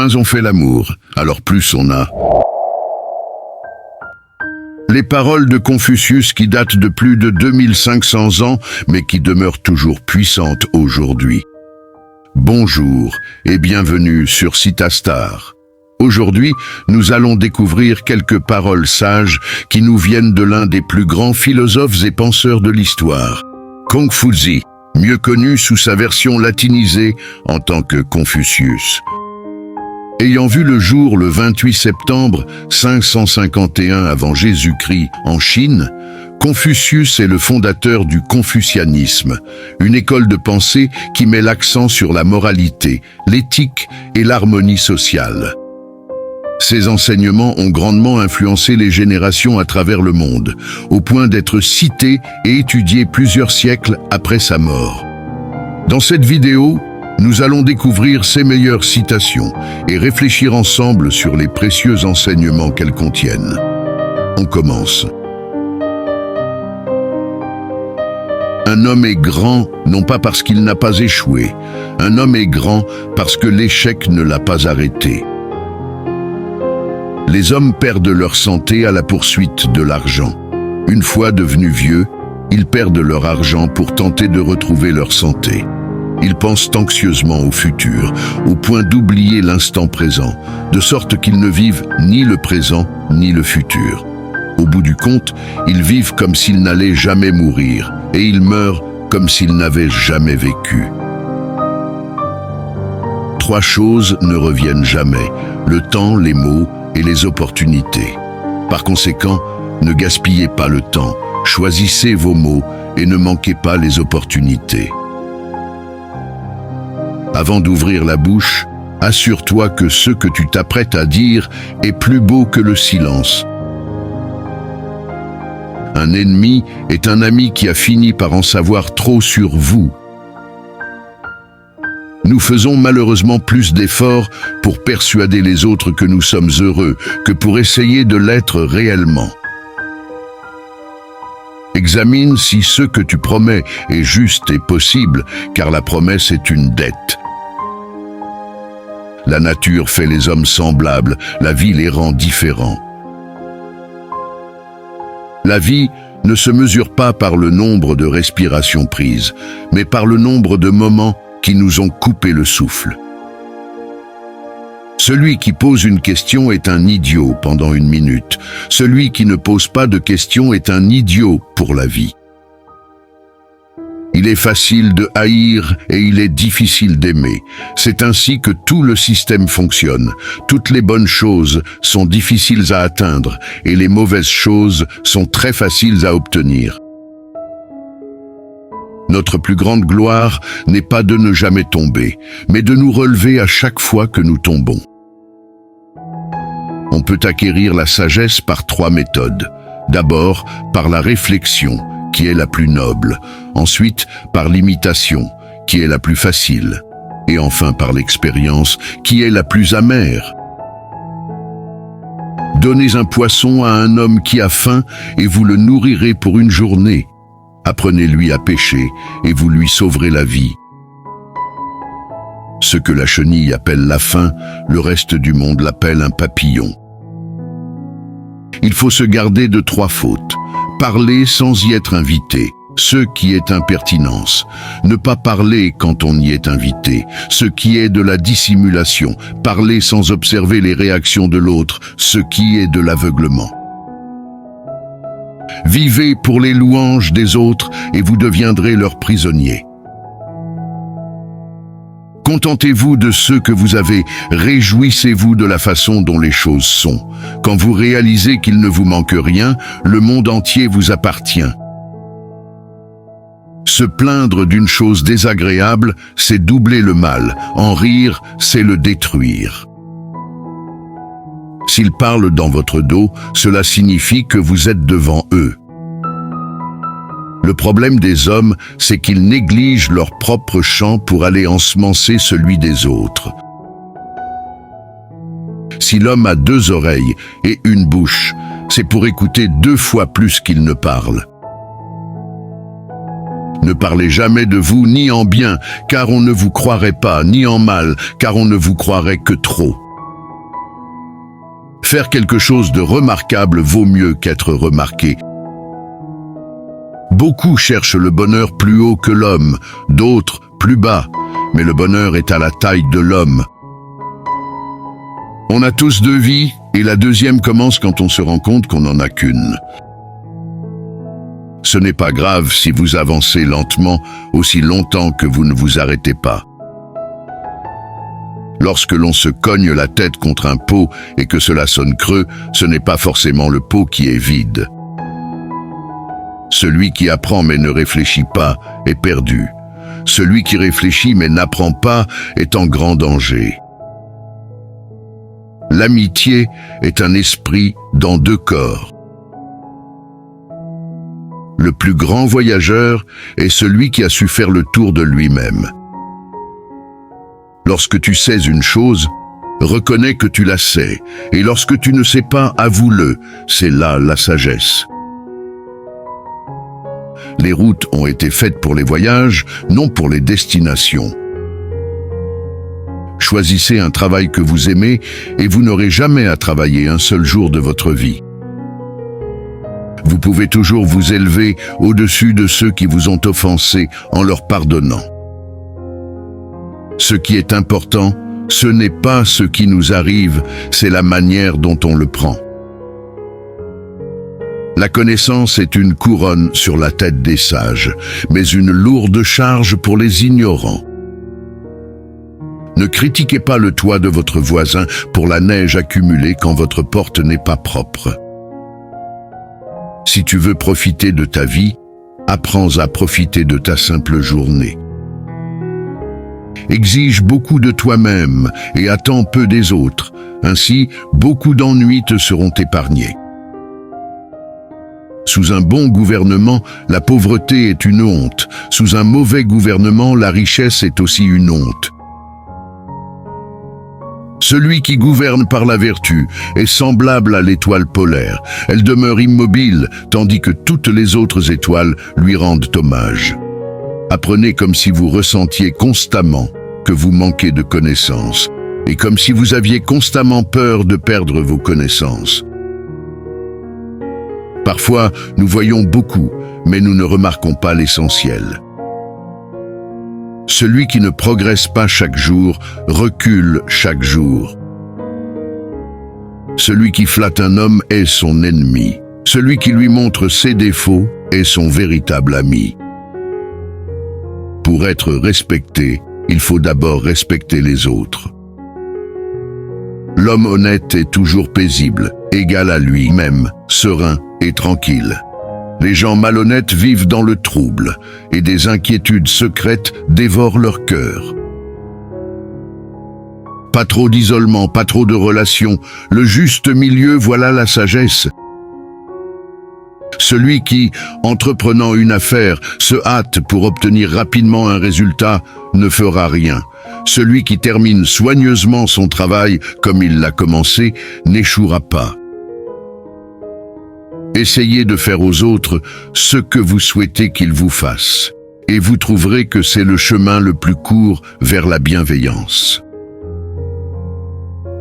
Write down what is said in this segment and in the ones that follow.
moins on fait l'amour, alors plus on a. Les paroles de Confucius qui datent de plus de 2500 ans, mais qui demeurent toujours puissantes aujourd'hui. Bonjour et bienvenue sur Citastar. Aujourd'hui, nous allons découvrir quelques paroles sages qui nous viennent de l'un des plus grands philosophes et penseurs de l'histoire, Kongfuzi, mieux connu sous sa version latinisée en tant que Confucius. Ayant vu le jour le 28 septembre 551 avant Jésus-Christ en Chine, Confucius est le fondateur du confucianisme, une école de pensée qui met l'accent sur la moralité, l'éthique et l'harmonie sociale. Ses enseignements ont grandement influencé les générations à travers le monde, au point d'être cités et étudiés plusieurs siècles après sa mort. Dans cette vidéo, nous allons découvrir ses meilleures citations et réfléchir ensemble sur les précieux enseignements qu'elles contiennent. On commence. Un homme est grand, non pas parce qu'il n'a pas échoué. Un homme est grand parce que l'échec ne l'a pas arrêté. Les hommes perdent leur santé à la poursuite de l'argent. Une fois devenus vieux, ils perdent leur argent pour tenter de retrouver leur santé. Ils pensent anxieusement au futur, au point d'oublier l'instant présent, de sorte qu'ils ne vivent ni le présent ni le futur. Au bout du compte, ils vivent comme s'ils n'allaient jamais mourir, et ils meurent comme s'ils n'avaient jamais vécu. 3 choses ne reviennent jamais, le temps, les mots et les opportunités. Par conséquent, ne gaspillez pas le temps, choisissez vos mots et ne manquez pas les opportunités. Avant d'ouvrir la bouche, assure-toi que ce que tu t'apprêtes à dire est plus beau que le silence. Un ennemi est un ami qui a fini par en savoir trop sur vous. Nous faisons malheureusement plus d'efforts pour persuader les autres que nous sommes heureux que pour essayer de l'être réellement. Examine si ce que tu promets est juste et possible, car la promesse est une dette. La nature fait les hommes semblables, la vie les rend différents. La vie ne se mesure pas par le nombre de respirations prises, mais par le nombre de moments qui nous ont coupé le souffle. Celui qui pose une question est un idiot pendant 1 minute. Celui qui ne pose pas de question est un idiot pour la vie. Il est facile de haïr et il est difficile d'aimer. C'est ainsi que tout le système fonctionne. Toutes les bonnes choses sont difficiles à atteindre et les mauvaises choses sont très faciles à obtenir. Notre plus grande gloire n'est pas de ne jamais tomber, mais de nous relever à chaque fois que nous tombons. On peut acquérir la sagesse par 3 méthodes. D'abord, par la réflexion, qui est la plus noble. Ensuite, par l'imitation, qui est la plus facile. Et enfin, par l'expérience, qui est la plus amère. Donnez un poisson à un homme qui a faim et vous le nourrirez pour 1 journée. Apprenez-lui à pêcher et vous lui sauverez la vie. Ce que la chenille appelle la faim, le reste du monde l'appelle un papillon. Il faut se garder de 3 fautes. Parler sans y être invité, ce qui est impertinence. Ne pas parler quand on y est invité, ce qui est de la dissimulation. Parler sans observer les réactions de l'autre, ce qui est de l'aveuglement. Vivez pour les louanges des autres et vous deviendrez leurs prisonniers. Contentez-vous de ce que vous avez, réjouissez-vous de la façon dont les choses sont. Quand vous réalisez qu'il ne vous manque rien, le monde entier vous appartient. Se plaindre d'une chose désagréable, c'est doubler le mal. En rire, c'est le détruire. S'ils parlent dans votre dos, cela signifie que vous êtes devant eux. Le problème des hommes, c'est qu'ils négligent leur propre champ pour aller ensemencer celui des autres. Si l'homme a 2 oreilles et 1 bouche, c'est pour écouter 2 fois plus qu'il ne parle. Ne parlez jamais de vous ni en bien, car on ne vous croirait pas, ni en mal, car on ne vous croirait que trop. Faire quelque chose de remarquable vaut mieux qu'être remarqué. Beaucoup cherchent le bonheur plus haut que l'homme, d'autres plus bas, mais le bonheur est à la taille de l'homme. On a tous deux vies, et la deuxième commence quand on se rend compte qu'on n'en a qu'une. Ce n'est pas grave si vous avancez lentement, aussi longtemps que vous ne vous arrêtez pas. Lorsque l'on se cogne la tête contre un pot et que cela sonne creux, ce n'est pas forcément le pot qui est vide. Celui qui apprend mais ne réfléchit pas est perdu. Celui qui réfléchit mais n'apprend pas est en grand danger. L'amitié est un esprit dans deux corps. Le plus grand voyageur est celui qui a su faire le tour de lui-même. Lorsque tu sais une chose, reconnais que tu la sais, et lorsque tu ne sais pas, avoue-le, c'est là la sagesse. Les routes ont été faites pour les voyages, non pour les destinations. Choisissez un travail que vous aimez et vous n'aurez jamais à travailler un seul jour de votre vie. Vous pouvez toujours vous élever au-dessus de ceux qui vous ont offensés en leur pardonnant. Ce qui est important, ce n'est pas ce qui nous arrive, c'est la manière dont on le prend. La connaissance est une couronne sur la tête des sages, mais une lourde charge pour les ignorants. Ne critiquez pas le toit de votre voisin pour la neige accumulée quand votre porte n'est pas propre. Si tu veux profiter de ta vie, apprends à profiter de ta simple journée. Exige beaucoup de toi-même et attends peu des autres. Ainsi, beaucoup d'ennuis te seront épargnés. Sous un bon gouvernement, la pauvreté est une honte. Sous un mauvais gouvernement, la richesse est aussi une honte. Celui qui gouverne par la vertu est semblable à l'étoile polaire. Elle demeure immobile, tandis que toutes les autres étoiles lui rendent hommage. Apprenez comme si vous ressentiez constamment que vous manquez de connaissances, et comme si vous aviez constamment peur de perdre vos connaissances. Parfois, nous voyons beaucoup, mais nous ne remarquons pas l'essentiel. Celui qui ne progresse pas chaque jour recule chaque jour. Celui qui flatte un homme est son ennemi. Celui qui lui montre ses défauts est son véritable ami. Pour être respecté, il faut d'abord respecter les autres. L'homme honnête est toujours paisible, égal à lui-même, serein et tranquille. Les gens malhonnêtes vivent dans le trouble, et des inquiétudes secrètes dévorent leur cœur. Pas trop d'isolement, pas trop de relations, le juste milieu, voilà la sagesse. Celui qui, entreprenant une affaire, se hâte pour obtenir rapidement un résultat, ne fera rien. Celui qui termine soigneusement son travail comme il l'a commencé, n'échouera pas. Essayez de faire aux autres ce que vous souhaitez qu'ils vous fassent, et vous trouverez que c'est le chemin le plus court vers la bienveillance.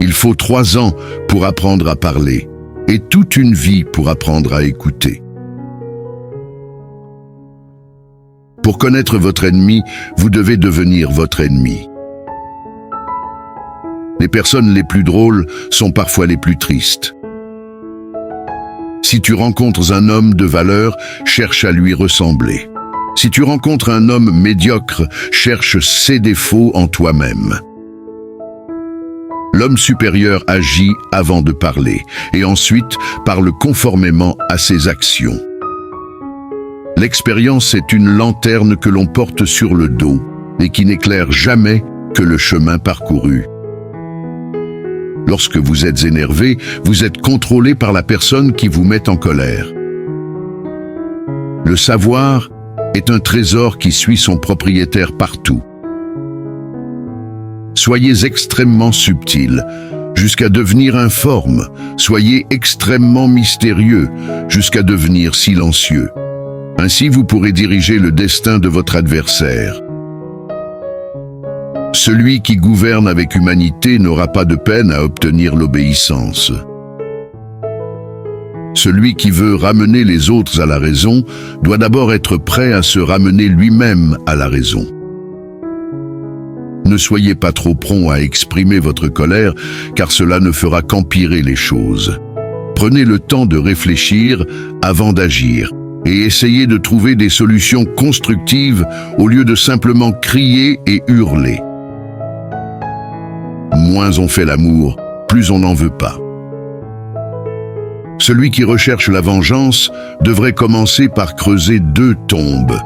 Il faut 3 ans pour apprendre à parler, et toute une vie pour apprendre à écouter. Pour connaître votre ennemi, vous devez devenir votre ennemi. Les personnes les plus drôles sont parfois les plus tristes. Si tu rencontres un homme de valeur, cherche à lui ressembler. Si tu rencontres un homme médiocre, cherche ses défauts en toi-même. L'homme supérieur agit avant de parler, et ensuite parle conformément à ses actions. L'expérience est une lanterne que l'on porte sur le dos, et qui n'éclaire jamais que le chemin parcouru. Lorsque vous êtes énervé, vous êtes contrôlé par la personne qui vous met en colère. Le savoir est un trésor qui suit son propriétaire partout. Soyez extrêmement subtil, jusqu'à devenir informe. Soyez extrêmement mystérieux, jusqu'à devenir silencieux. Ainsi, vous pourrez diriger le destin de votre adversaire. Celui qui gouverne avec humanité n'aura pas de peine à obtenir l'obéissance. Celui qui veut ramener les autres à la raison doit d'abord être prêt à se ramener lui-même à la raison. Ne soyez pas trop prompt à exprimer votre colère, car cela ne fera qu'empirer les choses. Prenez le temps de réfléchir avant d'agir et essayez de trouver des solutions constructives au lieu de simplement crier et hurler. Moins on fait l'amour, plus on n'en veut pas. Celui qui recherche la vengeance devrait commencer par creuser 2 tombes.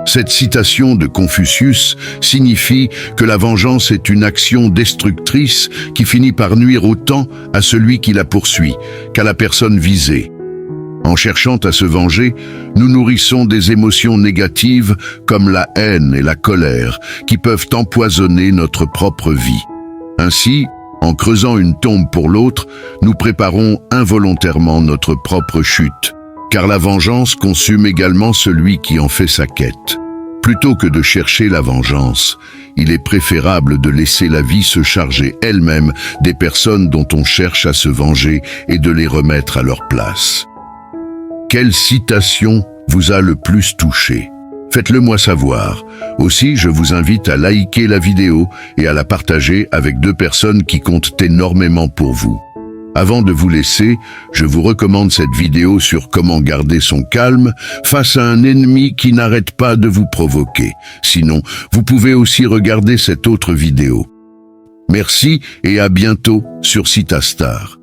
Cette citation de Confucius signifie que la vengeance est une action destructrice qui finit par nuire autant à celui qui la poursuit qu'à la personne visée. En cherchant à se venger, nous nourrissons des émotions négatives comme la haine et la colère qui peuvent empoisonner notre propre vie. Ainsi, en creusant une tombe pour l'autre, nous préparons involontairement notre propre chute, car la vengeance consume également celui qui en fait sa quête. Plutôt que de chercher la vengeance, il est préférable de laisser la vie se charger elle-même des personnes dont on cherche à se venger et de les remettre à leur place. Quelle citation vous a le plus touché ? Faites-le moi savoir. Aussi, je vous invite à liker la vidéo et à la partager avec 2 personnes qui comptent énormément pour vous. Avant de vous laisser, je vous recommande cette vidéo sur comment garder son calme face à un ennemi qui n'arrête pas de vous provoquer. Sinon, vous pouvez aussi regarder cette autre vidéo. Merci et à bientôt sur Citastar.